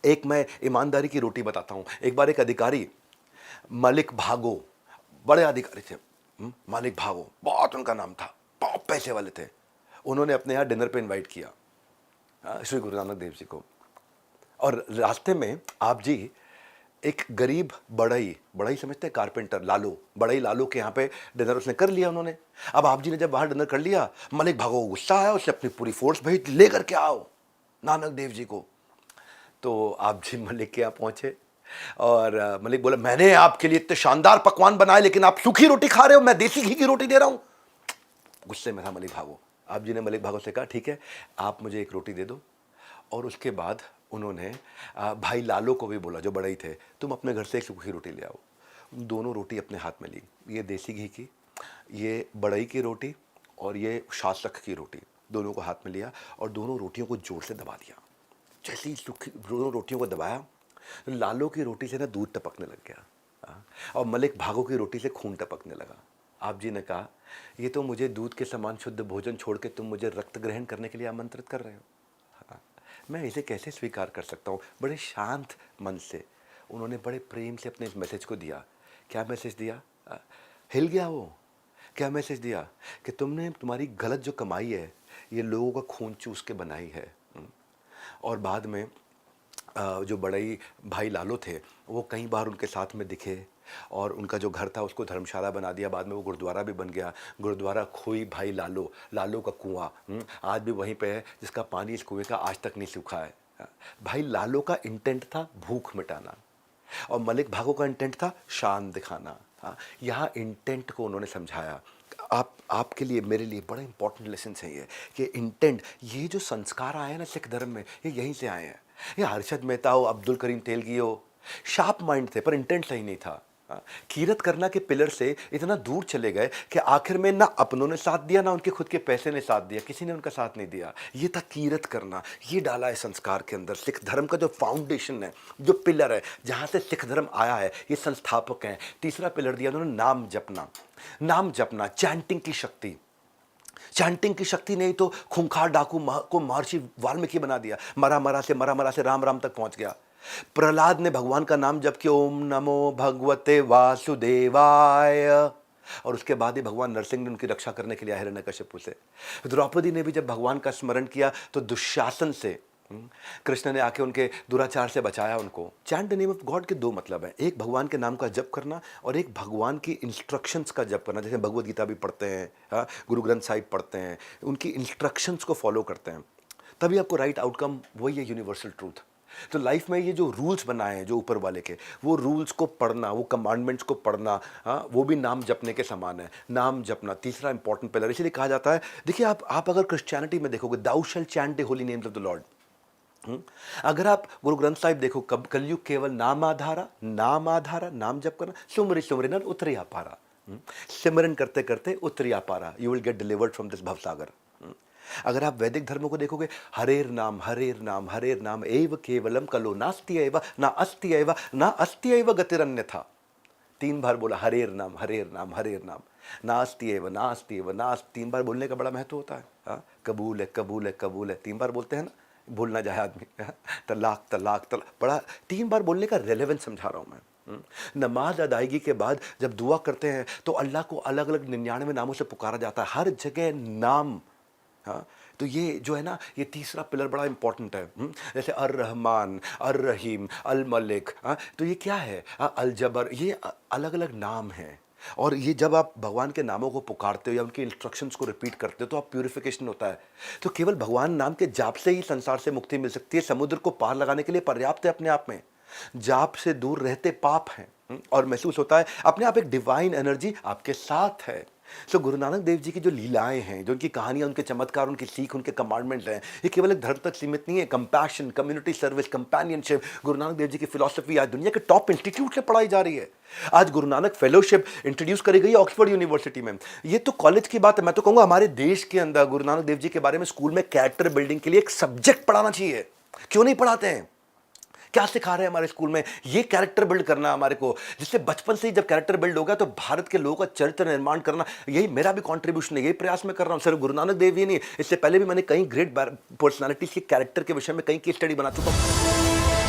एक मैं ईमानदारी की रोटी बताता हूँ। एक बार एक अधिकारी, मलिक भागो, बड़े अधिकारी थे, मलिक भागो, बहुत उनका नाम था, बहुत पैसे वाले थे। उन्होंने अपने यहाँ डिनर पे इनवाइट किया श्री गुरु नानक देव जी को। और रास्ते में आप जी एक गरीब बढ़ई, बढ़ई समझते हैं, कारपेंटर लालू, बढ़ई लालू के यहाँ पे डिनर उसने कर लिया उन्होंने। अब आप जी ने जब बाहर डिनर कर लिया, मलिक भागो को गुस्सा आया, उसने अपनी पूरी फोर्स भेज, लेकर के आओ नानक देव जी को। तो आप जी मलिक के यहाँ पहुंचे और मलिक बोला, मैंने आपके लिए इतने शानदार पकवान बनाए लेकिन आप सूखी रोटी खा रहे हो, मैं देसी घी की रोटी दे रहा हूं। गुस्से में था मलिक भागो। आप जी ने मलिक भागो से कहा, ठीक है आप मुझे एक रोटी दे दो। और उसके बाद उन्होंने भाई लालो को भी बोला जो बड़े ही थे, तुम अपने घर से एक सूखी रोटी ले आओ। दोनों रोटी अपने हाथ में ली, ये देसी घी की, ये बड़ई की रोटी और ये शासक की रोटी, दोनों को हाथ में लिया और दोनों रोटियों को जोर से दबा दिया। जैसे ही सूखी दोनों रोटियों को दबाया तो लालो की रोटी से ना दूध टपकने लग गया और मलिक भागो की रोटी से खून टपकने लगा। आप जी ने कहा, ये तो मुझे दूध के समान शुद्ध भोजन छोड़ के तुम मुझे रक्त ग्रहण करने के लिए आमंत्रित कर रहे हो। मैं इसे कैसे स्वीकार कर सकता हूँ। बड़े शांत मन से उन्होंने बड़े प्रेम से अपने इस मैसेज को दिया। क्या मैसेज दिया? हिल गया वो। क्या मैसेज दिया कि तुमने, तुम्हारी गलत जो कमाई है ये लोगों का खून चूस के बनाई है। और बाद में जो बड़ई भाई लालो थे वो कई बार उनके साथ में दिखे और उनका जो घर था उसको धर्मशाला बना दिया। बाद में वो गुरुद्वारा भी बन गया, गुरुद्वारा खोई भाई लालो, लालो का कुआं आज भी वहीं पे है, जिसका पानी इस कुएं का आज तक नहीं सूखा है। भाई लालो का इंटेंट था भूख मिटाना और मलिक भागो का इंटेंट था शान दिखाना। यहाँ इंटेंट को उन्होंने समझाया। आपके लिए, मेरे लिए बड़ा इंपॉर्टेंट लेसन है ये कि इंटेंट, ये जो संस्कार आए हैं ना सिख धर्म में, ये यहीं से आए हैं। ये हर्षद मेहता हो, अब्दुल करीम तेलगी हो, शार्प माइंड थे पर इंटेंट सही नहीं था। कीरत करना के पिलर से इतना दूर चले गए कि आखिर में ना अपनों ने साथ दिया ना उनके खुद के पैसे ने साथ दिया, किसी ने उनका साथ नहीं दिया। ये था कीरत करना, ये डाला है संस्कार के अंदर। सिख धर्म का जो फाउंडेशन है, जो पिलर है, जहां से सिख धर्म आया है, ये संस्थापक हैं। तीसरा पिलर दिया उन्होंने नाम जपना, नाम जपना, चैंटिंग की शक्ति। चैंटिंग की शक्ति नहीं तो खूंखार डाकू को महर्षि वाल्मीकि बना दिया। मरा मरा से राम राम तक पहुंच गया। प्रहलाद ने भगवान का नाम जप किया, ओम नमो भगवते वासुदेवाय, और उसके बाद ही भगवान नरसिंह ने उनकी रक्षा करने के लिए हिरण्यकश्यप से। द्रौपदी ने भी जब भगवान का स्मरण किया तो दुशासन से कृष्ण ने आके उनके दुराचार से बचाया उनको। Chant the name of God के दो मतलब है, एक भगवान के नाम का जप करना और एक भगवान की इंस्ट्रक्शंस का जप करना। जैसे भगवद गीता भी पढ़ते हैं, गुरु ग्रंथ साहिब पढ़ते हैं, उनकी इंस्ट्रक्शंस को फॉलो करते हैं, तभी आपको राइट आउटकम, वही है यूनिवर्सल ट्रूथ। तो लाइफ में ये जो रूल्स बनाए हैं जो ऊपर वाले के, वो रूल्स को पढ़ना, वो कमांडमेंट्स को पढ़ना, वो भी नाम जपने के समान है। नाम जपना तीसरा इंपॉर्टेंट पिलर, इसीलिए कहा जाता है। देखिए आप अगर क्रिश्चियनिटी में देखोगे, thou shall chant the holy names of the lord. अगर आप गुरु ग्रंथ साहिब देखो, कब कलयुग केवल नाम आधारा, नाम आधारा, नाम जप करना, सुमरि सुमरि नर उतरी पारा। सिमरन करते करते उतरी पारा, you will get delivered from this भवसागर। अगर आप वैदिक धर्मों को देखोगे, हरेर नाम हरेर नाम हरेर नाम एव केवलम कलो नास्ति एव ना अस्ति एव ना अस्ति एव गतिरन्यथा। 3 बार बोला हरेर नाम हरेर नाम हरेर नाम, नास्ति एव नास्ति एव नास्ति। 3 बार बोलने का बड़ा महत्व होता है। कबूल है कबूल है कबूल है, 3 बार बोलते हैं ना, भूल ना जाए आदमी। तलाक तलाक तलाक, बड़ा 3 बार बोलने का रेलेवेंस समझा रहा हूं मैं। नमाज अदायगी के बाद जब दुआ करते हैं तो अल्लाह को अलग अलग 99 नामों से पुकारा जाता है, हर जगह नाम। तो ये जो है ना, ये तीसरा पिलर बड़ा इंपॉर्टेंट है। जैसे अर रहमान, अर रहीम, अल मलिक, तो ये क्या है? अल जबर, ये अलग अलग नाम हैं। और ये जब आप भगवान के नामों को पुकारते हो या उनके इंस्ट्रक्शंस को रिपीट करते हो तो आप प्यूरिफिकेशन होता है। तो केवल भगवान नाम के जाप से ही संसार से मुक्ति मिल सकती है। समुद्र को पार लगाने के लिए पर्याप्त है अपने आप में। जाप से दूर रहते पाप हैं और महसूस होता है अपने आप एक डिवाइन एनर्जी आपके साथ है। सो गुरु नानक देव जी की जो लीलाएं हैं, जो उनकी कहानियां, उनके चमत्कार, उनकी सीख, उनके कमांडमेंट्स हैं, ये केवल एक धर्म तक सीमित नहीं है। Compassion, community service, companionship, Guru Nanak Dev ji की फिलॉसफी आज दुनिया के टॉप इंस्टीट्यूट से पढ़ाई जा रही है। आज गुरु नानक फेलोशिप इंट्रोड्यूस करी गई ऑक्सफोर्ड यूनिवर्सिटी में। ये तो कॉलेज की बात है, मैं तो कहूंगा हमारे देश के अंदर गुरु नानक देव जी के बारे में स्कूल में कैरेक्टर बिल्डिंग के लिए एक सब्जेक्ट पढ़ाना चाहिए। क्यों नहीं पढ़ाते हैं? क्या सिखा रहे हैं हमारे स्कूल में? ये कैरेक्टर बिल्ड करना हमारे को, जिससे बचपन से ही जब कैरेक्टर बिल्ड होगा तो भारत के लोगों का चरित्र निर्माण करना, यही मेरा भी कंट्रीब्यूशन है, यही प्रयास मैं कर रहा हूं। सिर्फ गुरु नानक देव ही नहीं, इससे पहले भी मैंने कई ग्रेट पर्सनालिटीज के कैरेक्टर के विषय में कई केस स्टडी बना चुका हूं।